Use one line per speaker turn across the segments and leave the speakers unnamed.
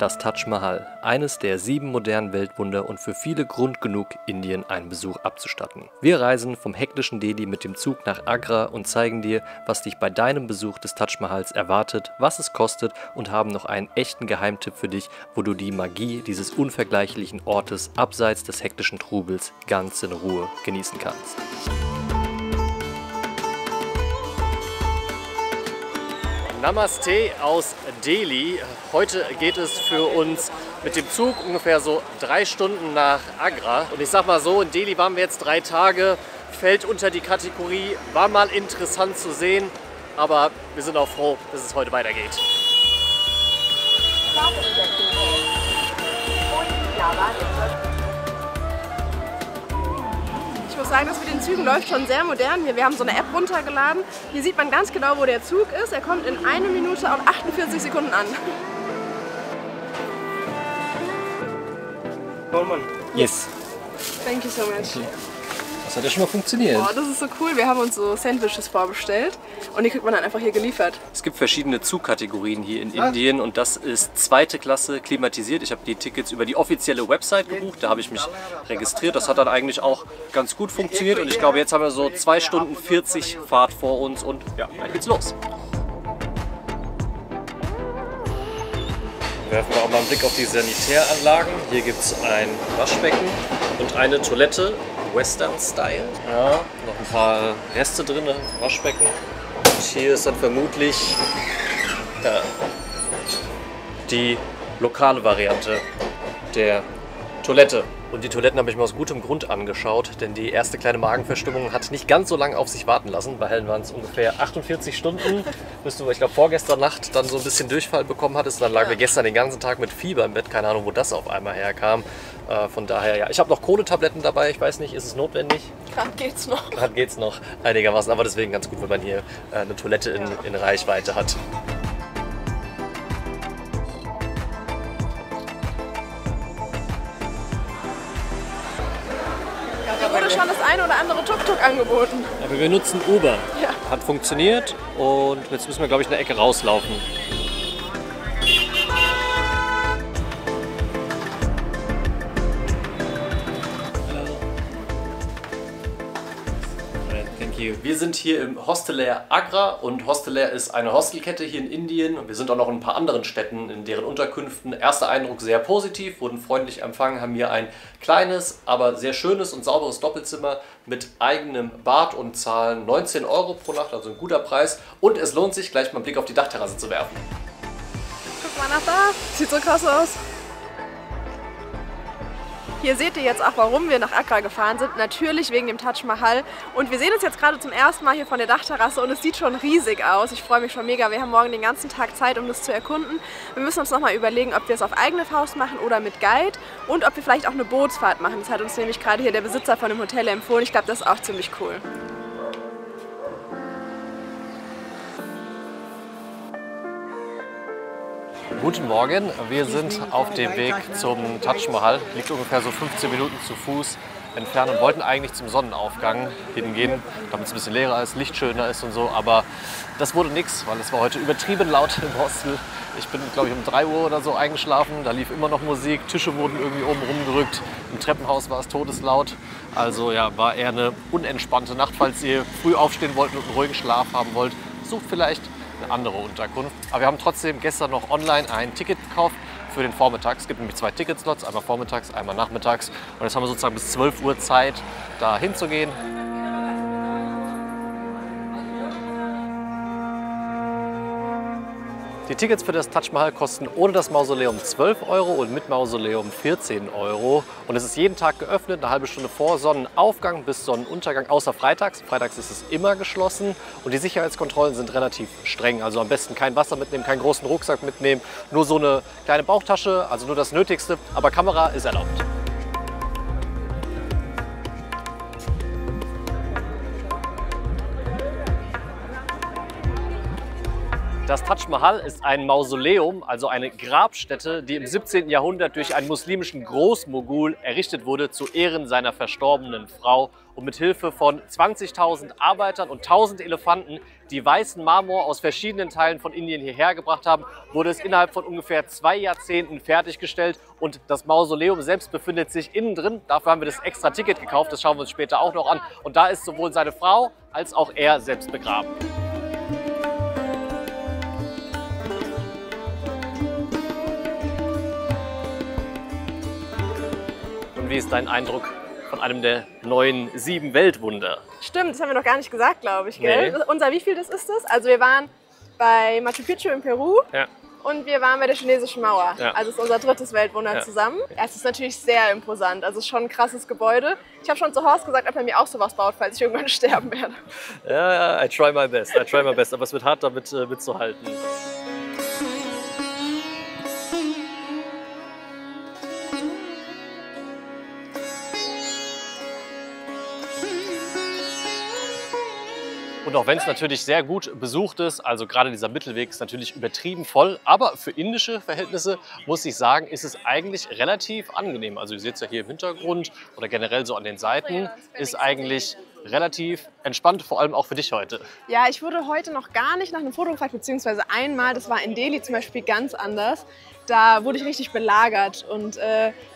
das Taj Mahal, eines der 7 modernen Weltwunder und für viele Grund genug, Indien einen Besuch abzustatten. Wir reisen vom hektischen Delhi mit dem Zug nach Agra und zeigen dir, was dich bei deinem Besuch des Taj Mahals erwartet, was es kostet und haben noch einen echten Geheimtipp für dich, wo du die Magie dieses unvergleichlichen Ortes abseits des hektischen Trubels ganz in Ruhe genießen kannst. Namaste aus Delhi. Heute geht es für uns mit dem Zug ungefähr so 3 Stunden nach Agra. Und ich sag mal so, in Delhi waren wir jetzt 3 Tage, fällt unter die Kategorie, war mal interessant zu sehen, aber wir sind auch froh, dass es heute weitergeht.
Ich muss sagen, das mit den Zügen läuft schon sehr modern. Wir haben so eine App runtergeladen. Hier sieht man ganz genau, wo der Zug ist. Er kommt in 1 Minute und 48 Sekunden an.
Yes.
Thank you so much.
Okay. Das hat ja schon mal funktioniert.
Oh, das ist so cool. Wir haben uns so Sandwiches vorbestellt und die kriegt man dann einfach hier geliefert.
Es gibt verschiedene Zugkategorien hier in Indien und das ist 2. Klasse klimatisiert. Ich habe die Tickets über die offizielle Website gebucht, da habe ich mich registriert. Das hat dann eigentlich auch ganz gut funktioniert und ich glaube, jetzt haben wir so 2 Stunden 40 Fahrt vor uns und ja, dann geht's los. Werfen wir auch mal einen Blick auf die Sanitäranlagen. Hier gibt es ein Waschbecken und eine Toilette, Western Style. Ja, noch ein paar Reste drin im Waschbecken. Und hier ist dann vermutlich die lokale Variante der Toilette. Und die Toiletten habe ich mir aus gutem Grund angeschaut, denn die erste kleine Magenverstimmung hat nicht ganz so lange auf sich warten lassen. Bei Helen waren es ungefähr 48 Stunden, bis du, ich glaube, vorgestern Nacht dann so ein bisschen Durchfall bekommen hattest. Dann lagen wir gestern den ganzen Tag mit Fieber im Bett. Keine Ahnung, wo das auf einmal herkam. Von daher, ja. Ich habe noch Kohletabletten dabei. Ich weiß nicht, ist es notwendig?
Gerade geht's noch.
Gerade geht's noch einigermaßen. Aber deswegen ganz gut, wenn man hier eine Toilette in Reichweite hat.
Wurde schon das eine oder andere Tuk-Tuk angeboten.
Aber wir nutzen Uber.
Ja.
Hat funktioniert und jetzt müssen wir, glaube ich, eine Ecke rauslaufen. Wir sind hier im Hostelair Agra und Hostelair ist eine Hostelkette hier in Indien und wir sind auch noch in ein paar anderen Städten, in deren Unterkünften. Erster Eindruck sehr positiv, wurden freundlich empfangen, haben hier ein kleines, aber sehr schönes und sauberes Doppelzimmer mit eigenem Bad und zahlen 19 € pro Nacht, also ein guter Preis. Und es lohnt sich, gleich mal einen Blick auf die Dachterrasse zu werfen.
Guck mal nach da, sieht so krass aus. Hier seht ihr jetzt auch, warum wir nach Agra gefahren sind. Natürlich wegen dem Taj Mahal. Und wir sehen uns jetzt gerade zum ersten Mal hier von der Dachterrasse und es sieht schon riesig aus. Ich freue mich schon mega. Wir haben morgen den ganzen Tag Zeit, um das zu erkunden. Wir müssen uns nochmal überlegen, ob wir es auf eigene Faust machen oder mit Guide und ob wir vielleicht auch eine Bootsfahrt machen. Das hat uns nämlich gerade hier der Besitzer von dem Hotel empfohlen. Ich glaube, das ist auch ziemlich cool.
Guten Morgen, wir sind auf dem Weg zum Taj Mahal, liegt ungefähr so 15 Minuten zu Fuß entfernt und wollten eigentlich zum Sonnenaufgang hingehen, damit es ein bisschen leerer ist, Licht schöner ist und so, aber das wurde nichts, weil es war heute übertrieben laut im Hostel. Ich bin, glaube ich, um 3 Uhr oder so eingeschlafen, da lief immer noch Musik, Tische wurden irgendwie oben rumgerückt, im Treppenhaus war es todeslaut. Also ja, war eher eine unentspannte Nacht. Falls ihr früh aufstehen wollt und einen ruhigen Schlaf haben wollt, sucht vielleicht eine andere Unterkunft. Aber wir haben trotzdem gestern noch online ein Ticket gekauft für den Vormittag. Es gibt nämlich 2 Ticketslots, einmal vormittags, einmal nachmittags. Und jetzt haben wir sozusagen bis 12 Uhr Zeit, da hinzugehen. Die Tickets für das Taj Mahal kosten ohne das Mausoleum 12 € und mit Mausoleum 14 €. Und es ist jeden Tag geöffnet, eine halbe Stunde vor Sonnenaufgang bis Sonnenuntergang, außer freitags. Freitags ist es immer geschlossen und die Sicherheitskontrollen sind relativ streng. Also am besten kein Wasser mitnehmen, keinen großen Rucksack mitnehmen, nur so eine kleine Bauchtasche, also nur das Nötigste. Aber Kamera ist erlaubt. Das Taj Mahal ist ein Mausoleum, also eine Grabstätte, die im 17. Jahrhundert durch einen muslimischen Großmogul errichtet wurde zu Ehren seiner verstorbenen Frau und mit Hilfe von 20.000 Arbeitern und 1.000 Elefanten, die weißen Marmor aus verschiedenen Teilen von Indien hierher gebracht haben, wurde es innerhalb von ungefähr 2 Jahrzehnten fertiggestellt und das Mausoleum selbst befindet sich innen drin. Dafür haben wir das extra Ticket gekauft, das schauen wir uns später auch noch an. Und da ist sowohl seine Frau als auch er selbst begraben. Und wie ist dein Eindruck von einem der neuen 7 Weltwunder?
Stimmt, das haben wir noch gar nicht gesagt, glaube ich, gell? Nee. Unser wievieltes ist das? Also wir waren bei Machu Picchu in Peru und wir waren bei der chinesischen Mauer. Ja. Also es ist unser 3. Weltwunder zusammen. Ja, es ist natürlich sehr imposant, also es ist schon ein krasses Gebäude. Ich habe schon zu Horst gesagt, ob er mir auch sowas baut, falls ich irgendwann sterben werde.
Ja, I try my best, aber es wird hart damit mitzuhalten. Und auch wenn es natürlich sehr gut besucht ist, also gerade dieser Mittelweg ist natürlich übertrieben voll, aber für indische Verhältnisse muss ich sagen, ist es eigentlich relativ angenehm. Also ihr seht es ja hier im Hintergrund oder generell so an den Seiten, ist eigentlich relativ entspannt, vor allem auch für dich heute.
Ja, ich wurde heute noch gar nicht nach einem Foto gefragt, beziehungsweise einmal, das war in Delhi zum Beispiel ganz anders. Da wurde ich richtig belagert und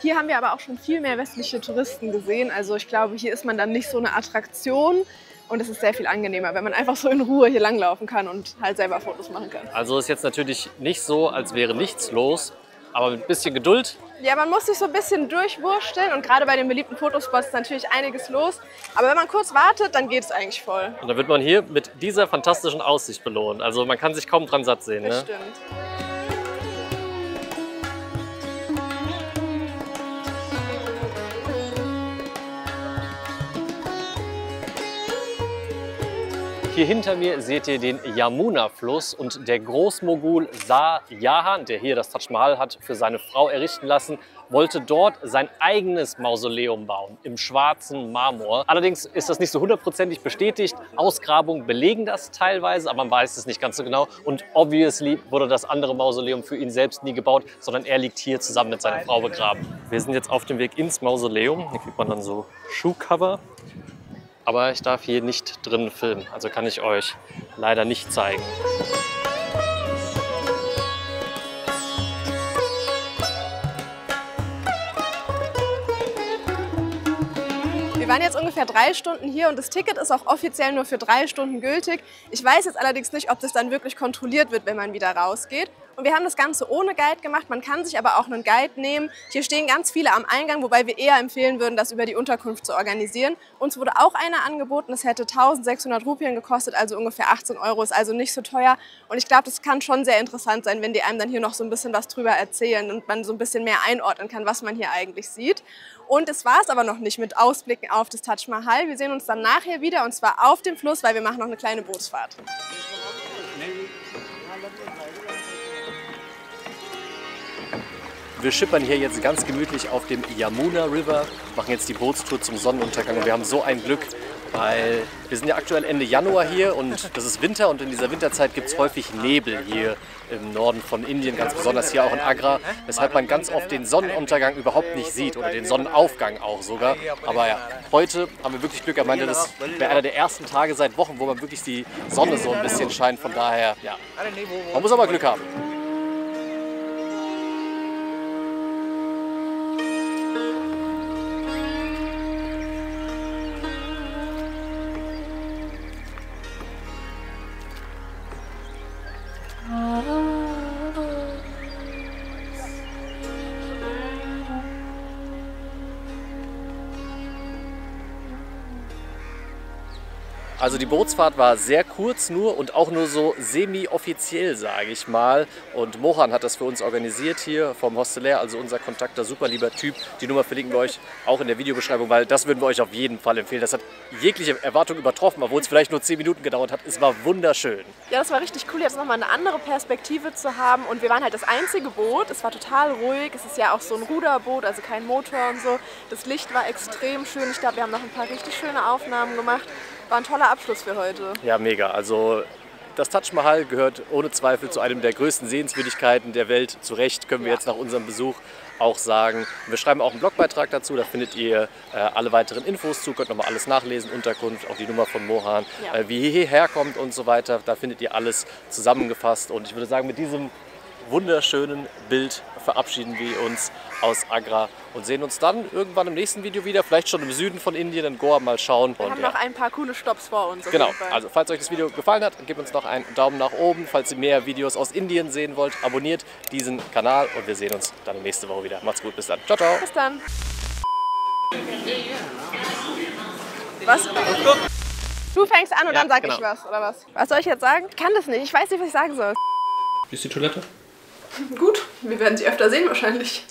hier haben wir aber auch schon viel mehr westliche Touristen gesehen. Also ich glaube, hier ist man dann nicht so eine Attraktion. Und es ist sehr viel angenehmer, wenn man einfach so in Ruhe hier langlaufen kann und halt selber Fotos machen kann.
Also ist jetzt natürlich nicht so, als wäre nichts los, aber mit ein bisschen Geduld.
Ja, man muss sich so ein bisschen durchwursteln und gerade bei den beliebten Fotospots ist natürlich einiges los. Aber wenn man kurz wartet, dann geht es eigentlich voll.
Und dann wird man hier mit dieser fantastischen Aussicht belohnt. Also man kann sich kaum dran satt sehen.
Das
ne?
Stimmt.
Hier hinter mir seht ihr den Yamuna-Fluss und der Großmogul Shah Jahan, der hier das Taj Mahal hat für seine Frau errichten lassen, wollte dort sein eigenes Mausoleum bauen, im schwarzen Marmor. Allerdings ist das nicht so hundertprozentig bestätigt. Ausgrabungen belegen das teilweise, aber man weiß es nicht ganz so genau. Und obviously wurde das andere Mausoleum für ihn selbst nie gebaut, sondern er liegt hier zusammen mit seiner Frau begraben. Wir sind jetzt auf dem Weg ins Mausoleum. Hier kriegt man dann so Schuhcover. Aber ich darf hier nicht drin filmen, also kann ich euch leider nicht zeigen.
Wir waren jetzt ungefähr 3 Stunden hier und das Ticket ist auch offiziell nur für 3 Stunden gültig. Ich weiß jetzt allerdings nicht, ob das dann wirklich kontrolliert wird, wenn man wieder rausgeht. Und wir haben das Ganze ohne Guide gemacht. Man kann sich aber auch einen Guide nehmen. Hier stehen ganz viele am Eingang, wobei wir eher empfehlen würden, das über die Unterkunft zu organisieren. Uns wurde auch einer angeboten. Das hätte 1.600 Rupien gekostet, also ungefähr 18 €. Ist also nicht so teuer. Und ich glaube, das kann schon sehr interessant sein, wenn die einem dann hier noch so ein bisschen was drüber erzählen und man so ein bisschen mehr einordnen kann, was man hier eigentlich sieht. Und es war es aber noch nicht mit Ausblicken auf das Taj Mahal. Wir sehen uns dann nachher wieder und zwar auf dem Fluss, weil wir machen noch eine kleine Bootsfahrt.
Wir schippern hier jetzt ganz gemütlich auf dem Yamuna River, machen jetzt die Bootstour zum Sonnenuntergang und wir haben so ein Glück, weil wir sind ja aktuell Ende Januar hier und das ist Winter und in dieser Winterzeit gibt es häufig Nebel hier im Norden von Indien, ganz besonders hier auch in Agra, weshalb man ganz oft den Sonnenuntergang überhaupt nicht sieht oder den Sonnenaufgang auch sogar. Aber ja, heute haben wir wirklich Glück. Er meinte, das wäre einer der ersten Tage seit Wochen, wo man wirklich die Sonne so ein bisschen scheint. Von daher, ja, man muss aber Glück haben. Also die Bootsfahrt war sehr kurz nur und auch nur so semi-offiziell, sage ich mal. Und Mohan hat das für uns organisiert hier vom Hostelier, also unser Kontakter, super lieber Typ. Die Nummer verlinken wir euch auch in der Videobeschreibung, weil das würden wir euch auf jeden Fall empfehlen. Das hat jegliche Erwartung übertroffen, obwohl es vielleicht nur 10 Minuten gedauert hat. Es war wunderschön.
Ja, das war richtig cool, jetzt nochmal eine andere Perspektive zu haben. Und wir waren halt das einzige Boot. Es war total ruhig. Es ist ja auch so ein Ruderboot, also kein Motor und so. Das Licht war extrem schön. Ich glaube, wir haben noch ein paar richtig schöne Aufnahmen gemacht. War ein toller Abschluss für heute.
Ja, mega. Also Das Taj Mahal gehört ohne Zweifel zu einem der größten Sehenswürdigkeiten der Welt. Zu Recht können wir jetzt nach unserem Besuch auch sagen. Wir schreiben auch einen Blogbeitrag dazu, da findet ihr alle weiteren Infos zu, könnt nochmal alles nachlesen, Unterkunft, auch die Nummer von Mohan, wie ihr hierher kommt und so weiter. Da findet ihr alles zusammengefasst und ich würde sagen, mit diesem wunderschönen Bild verabschieden wir uns aus Agra und sehen uns dann irgendwann im nächsten Video wieder, vielleicht schon im Süden von Indien, in Goa, mal schauen.
Wir haben noch ein paar coole Stops vor uns.
Genau, also falls euch das Video gefallen hat, gebt uns noch einen Daumen nach oben. Falls ihr mehr Videos aus Indien sehen wollt, abonniert diesen Kanal und wir sehen uns dann nächste Woche wieder. Macht's gut, bis dann. Ciao, ciao.
Bis dann. Was? Du fängst an und dann sag ich was, oder was? Was soll ich jetzt sagen? Ich kann das nicht, ich weiß nicht, was ich sagen soll.
Wie ist die Toilette?
Gut, wir werden sie öfter sehen wahrscheinlich.